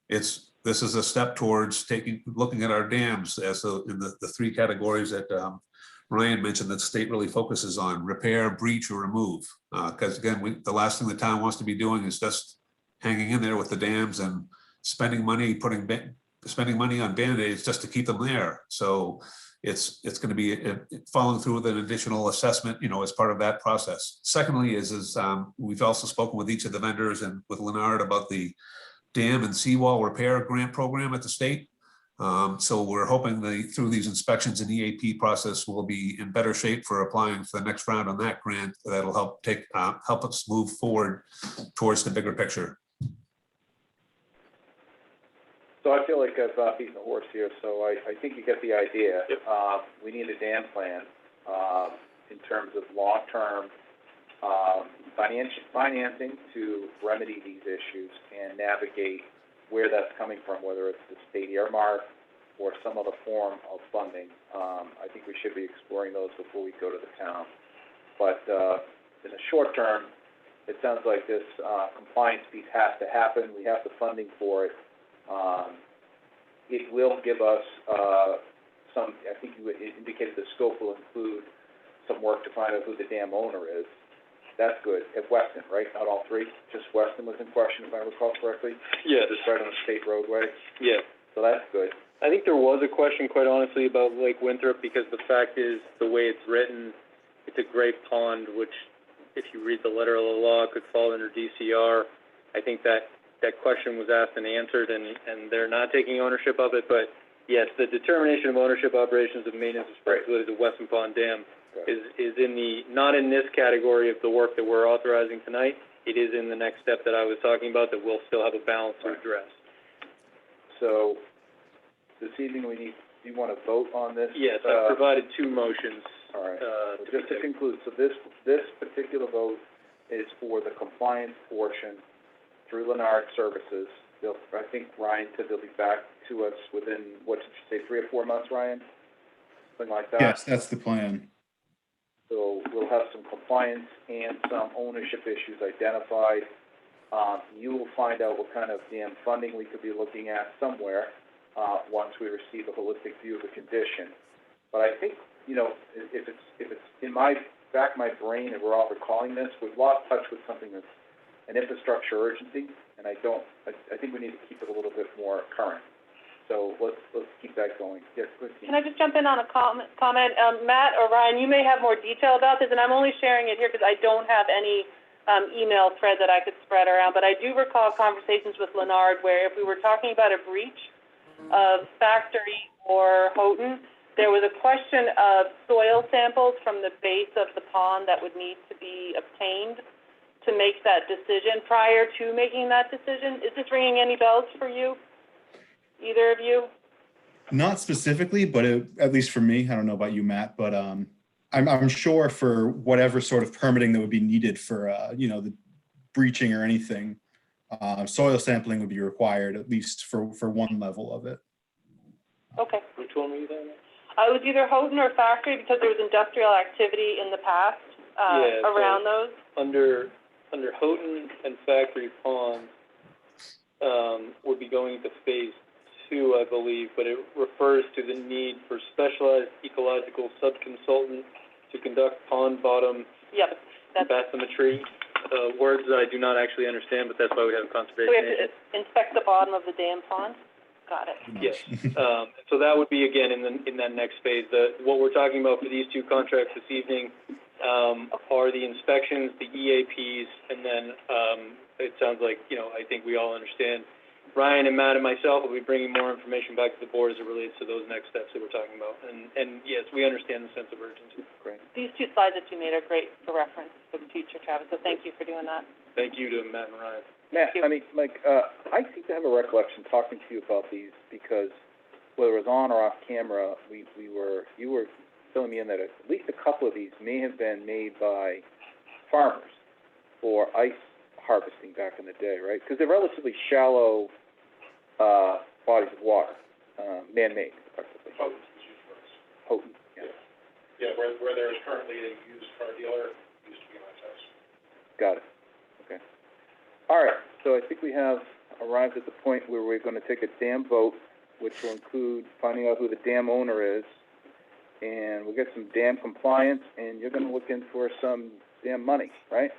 This is a step towards looking at our dams as in the three categories that Ryan mentioned that state really focuses on: repair, breach, or remove. Because again, the last thing the town wants to be doing is just hanging in there with the dams and spending money on Band-Aids just to keep them there. So it's going to be following through with an additional assessment, as part of that process. Secondly, we've also spoken with each of the vendors and with Leonard about the dam and seawall repair grant program at the state. So we're hoping through these inspections and EAP process, we'll be in better shape for applying for the next round on that grant. That'll help us move forward towards the bigger picture. So I feel like I've beaten the horse here, so I think you get the idea. Yep. We need a dam plan in terms of long-term financing to remedy these issues and navigate where that's coming from, whether it's the state earmark or some other form of funding. I think we should be exploring those before we go to the town. But in the short term, it sounds like this compliance piece has to happen. We have the funding for it. It will give us I think you indicated the scope will include some work to find out who the dam owner is. that's good. At Weston, right? Not all three, just Weston was in question, if I recall correctly, Yes, just right on the state roadway, yeah. so that's good. I think there was a question, quite honestly, about Lake Winthrop, because the fact is, the way it's written, it's a great pond, which, if you read the letter of the law, could fall under DCR. I think that question was asked and answered, and they're not taking ownership of it, but yes, the determination of ownership, operations, and maintenance responsibilities of Weston Pond Dam is in the, not in this category of the work that we're authorizing tonight. It is in the next step that I was talking about, that we'll still have a balance to address. So, this evening, do you want to vote on this? Yes, I've provided two motions. All right. to be Just to taken. conclude, so this particular vote is for the compliance portion through Lennard Services. I think Ryan said they'll be back to us within, what did you say, 3 or 4 months, Ryan? Something like that? Yes, that's the plan. So we'll have some compliance and some ownership issues identified. You will find out what kind of dam funding we could be looking at somewhere, once we receive a holistic view of the condition. But I think, you know, if it's in back of my brain and we're all recalling this, we've lost touch with something that's an infrastructure urgency, and I think we need to keep it a little bit more current. So let's keep that going. Yes, go ahead. Can I just jump in on a comment? Matt or Ryan, you may have more detail about this, and I'm only sharing it here because I don't have any email thread that I could spread around, but I do recall conversations with Lennard where if we were talking about a breach of Factory or Houghton, there was a question of soil samples from the base of the pond that would need to be obtained to make that decision. Prior to making that decision, is this ringing any bells for you, either of you? Not specifically, but at least for me, I don't know about you, Matt, but I'm sure for whatever sort of permitting that would be needed for the breaching or anything, soil sampling would be required, at least for one level of it. Okay. Which one were you there? It was either Houghton or Factory because there was industrial activity in the past around those. Under Houghton and Factory Ponds, would be going into phase 2, I believe, but it refers to the need for specialized ecological subconsultant to conduct pond bottom bathymetry. Words that I do not actually understand, but that's why we have a conservation So we have agent. to inspect the bottom of the dam pond? Got it. Yes. So that would be, again, in that next phase. What we're talking about for these two contracts this evening are the inspections, the EAPs, and then it sounds like, I think we all understand. Ryan and Matt and myself will be bringing more information back to the board as it relates to those next steps that we're talking about. And yes, we understand the sense of urgency. Great. These two slides that you made are great for reference for the future, Travis, so thank you for doing that. Thank you to Matt and Ryan. Matt, I mean, Mike, I seem to have a recollection talking to you about these because whether it was on or off camera, you were filling me in that at least a couple of these may have been made by farmers for ice harvesting back in the day, right? Because they're relatively shallow bodies of water, man-made, effectively. Houghton's is used first. Houghton, yeah. Yeah, where there is currently a used car dealer, used to be my house. Got it. Okay. All right, so I think we have arrived at the point where we're going to take a dam vote, which will include finding out who the dam owner is, and we'll get some dam compliance, and you're going to look in for some dam money, right?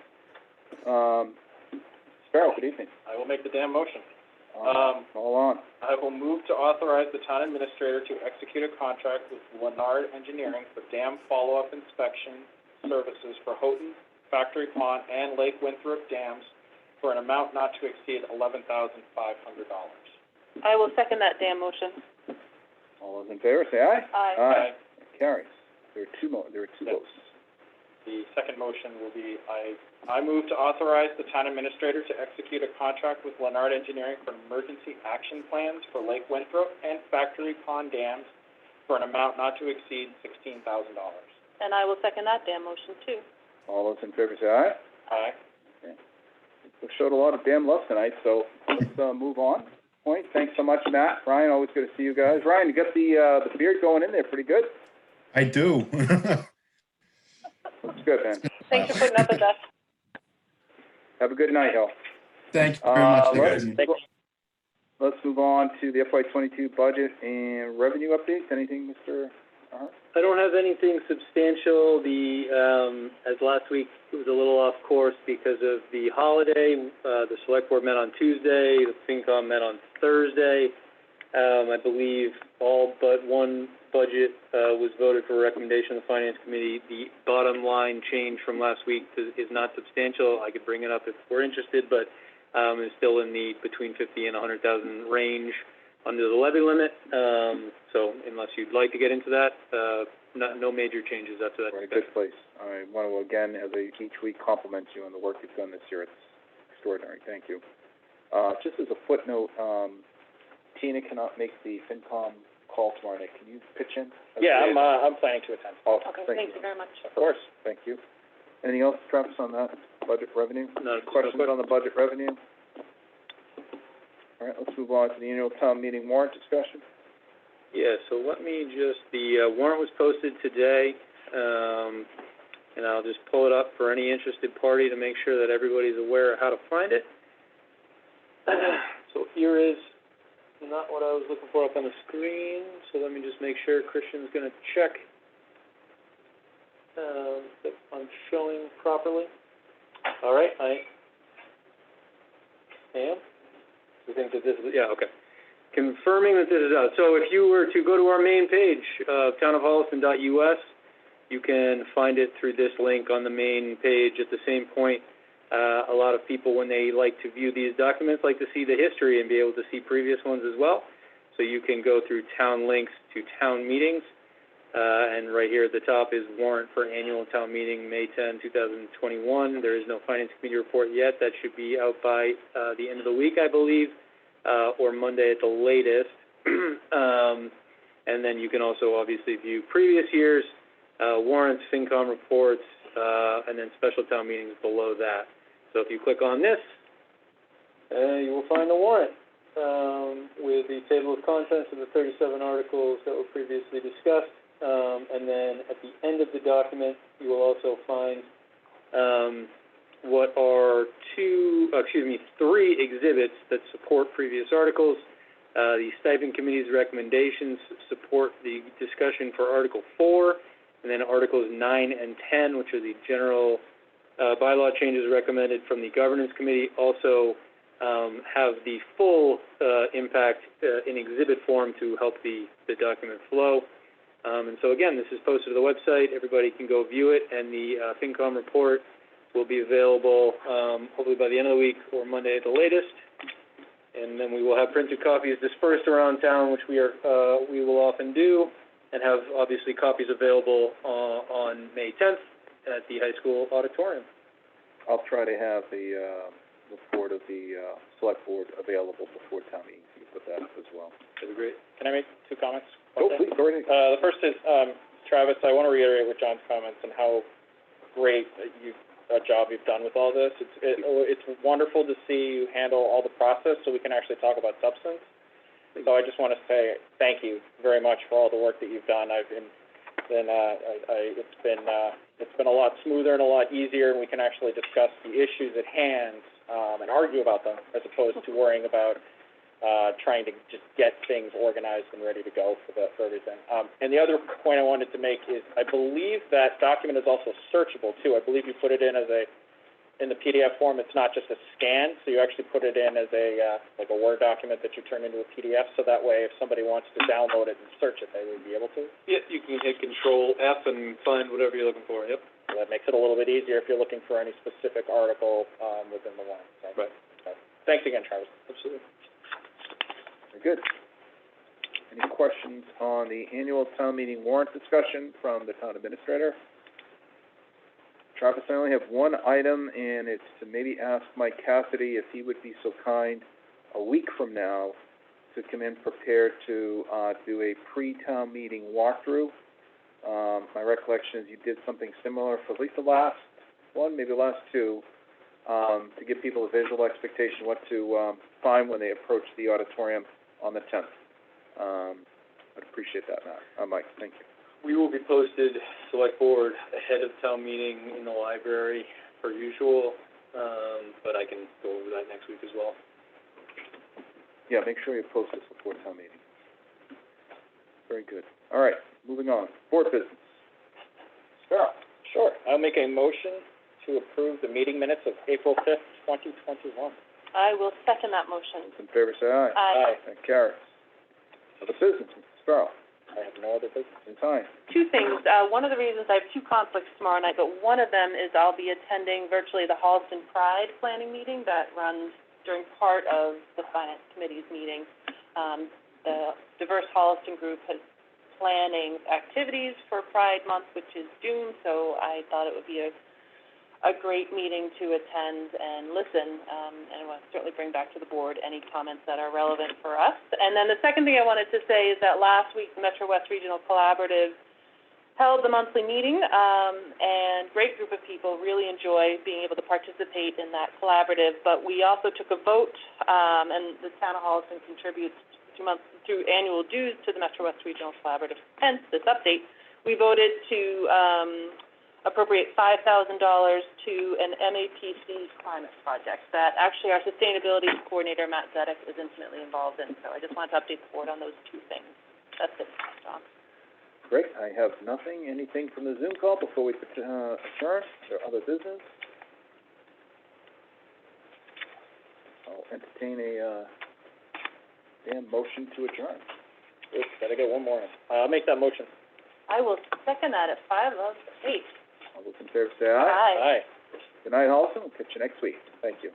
Sparrow, good evening. I will make the damn motion. Hold on. I will move to authorize the town administrator to execute a contract with Lennard Engineering for dam follow-up inspection services for Houghton, Factory Pond, and Lake Winthrop dams for an amount not to exceed $11,500. I will second that dam motion. All those in favor, say aye. Aye. Aye. It carries. There are two votes. The second motion will be, I move to authorize the town administrator to execute a contract with Lennard Engineering for emergency action plans for Lake Winthrop and Factory Pond dams for an amount not to exceed $16,000. And I will second that dam motion, too. All those in favor, say aye. Aye. We showed a lot of damn love tonight, so let's move on. Thanks so much, Matt. Ryan, always good to see you guys. Ryan, you got the beard going in there pretty good. I do. Looks good, man. Thanks for putting up with us. Have a good night, y'all. Thank you very much. Let's move on to the FY22 budget and revenue updates. Anything, Mr. I don't have anything substantial. As last week, it was a little off course because of the holiday. The select board met on Tuesday, the FinCom met on Thursday. I believe all but one budget, was voted for recommendation of the Finance Committee. The bottom line change from last week is not substantial. I could bring it up if we're interested, but, it's still in the between 50 and 100,000 range under the levy limit. So unless you'd like to get into that, no major changes after that. We're in a good place. I want to again, as I each week, compliment you on the work you've done this year. It's extraordinary. Thank you. Just as a footnote, Tina cannot make the FinCom call tomorrow night. Can you pitch in? Yeah, I'm planning to attend. Oh, Okay, thank you very much. Of course. Thank you. Anything else, Travis, on that budget revenue? No Questions on the budget revenue? All right, let's move on to the annual town meeting warrant discussion. Yeah, so let me just, the warrant was posted today, and I'll just pull it up for any interested party to make sure that everybody's aware of how to find it. So here is not what I was looking for up on the screen, so let me just make sure Christian's gonna check that I'm showing properly. All right, I am. You think that this is, yeah, okay. Confirming that this is out. So if you were to go to our main page, townofholliston.us, you can find it through this link on the main page. At the same point, a lot of people, when they like to view these documents, like to see the history and be able to see previous ones as well. So you can go through town links to town meetings, and right here at the top is warrant for annual town meeting, May 10, 2021. There is no Finance Committee report yet. That should be out by the end of the week, I believe, or Monday at the latest. And then you can also obviously view previous years, warrants, FinCom reports, and then special town meetings below that. So if you click on this, you will find the warrant with the table of contents of the 37 articles that were previously discussed. And then at the end of the document, you will also find what are three exhibits that support previous articles. The stipend committee's recommendations support the discussion for Article 4, and then Articles 9 and 10, which are the general bylaw changes recommended from the governance committee, also have the full impact in exhibit form to help the document flow. And so again, this is posted to the website. Everybody can go view it, and the FinCom report will be available hopefully by the end of the week or Monday at the latest. And then we will have printed copies dispersed around town, which we will often do, and have obviously copies available on May 10th at the high school auditorium. I'll try to have the report of the select board available before town meeting. You can put that up as well. That'd be great. Can I make two comments? Oh, please, go ahead. The first is, Travis, I want to reiterate with John's comments and how great a job you've done with all this. It's wonderful to see you handle all the process so we can actually talk about substance. So I just want to say thank you very much for all the work that you've done. It's been a lot smoother and a lot easier, and we can actually discuss the issues at hand and argue about them as opposed to worrying about trying to just get things organized and ready to go for everything. And the other point I wanted to make is I believe that document is also searchable too. I believe you put it in in the PDF form. It's not just a scan, so you actually put it in as like a Word document that you turn into a PDF. So that way, if somebody wants to download it and search it, they would be able to. Yeah, you can hit Control F and find whatever you're looking for. Yep. So that makes it a little bit easier if you're looking for any specific article within the warrant. So, right. So, thanks again, Travis. Absolutely. Very good. Any questions on the annual town meeting warrant discussion from the town administrator? Travis, I only have one item, and it's to maybe ask Mike Cassidy if he would be so kind a week from now to come in prepared to do a pre-town meeting walkthrough. My recollection is you did something similar for at least the last one, maybe the last two, to give people a visual expectation what to find when they approach the auditorium on the 10th. I'd appreciate that, Mike. Thank you. We will be posted, select board, ahead of town meeting in the library per usual, but I can go over that next week as well. Yeah, make sure you post this before town meeting. Very good. All right, moving on. Board business. Carl? Sure. I'll make a motion to approve the meeting minutes of April 5th, 2021. I will second that motion. Those in favor say aye. Aye. That carries. Other business, Mrs. Sparrow. I have no other business. In time. Two things. One of the reasons I have two conflicts tomorrow night, but one of them is I'll be attending virtually the Holliston Pride planning meeting that runs during part of the Finance Committee's meeting. The Diverse Holliston Group has planning activities for Pride Month, which is June, so I thought it would be a great meeting to attend and listen, and I want to certainly bring back to the board any comments that are relevant for us. And then the second thing I wanted to say is that last week, the Metro West Regional Collaborative held the monthly meeting, and great group of people, really enjoy being able to participate in that collaborative. But we also took a vote, and the town of Holliston contributes through annual dues to the Metro West Regional Collaborative. Hence this update, we voted to appropriate $5,000 to an MAPC climate project that actually our sustainability coordinator, Matt Zedek, is intimately involved in. So I just wanted to update the board on those two things. That's it, John. Great. I have nothing. Anything from the Zoom call before we adjourn? Is there other business? I'll entertain a motion to adjourn. Oops, gotta get one more in. I'll make that motion. I will second that at 5:08. All those in favor say aye. Aye. Aye. Good night, Holliston. We'll catch you next week. Thank you.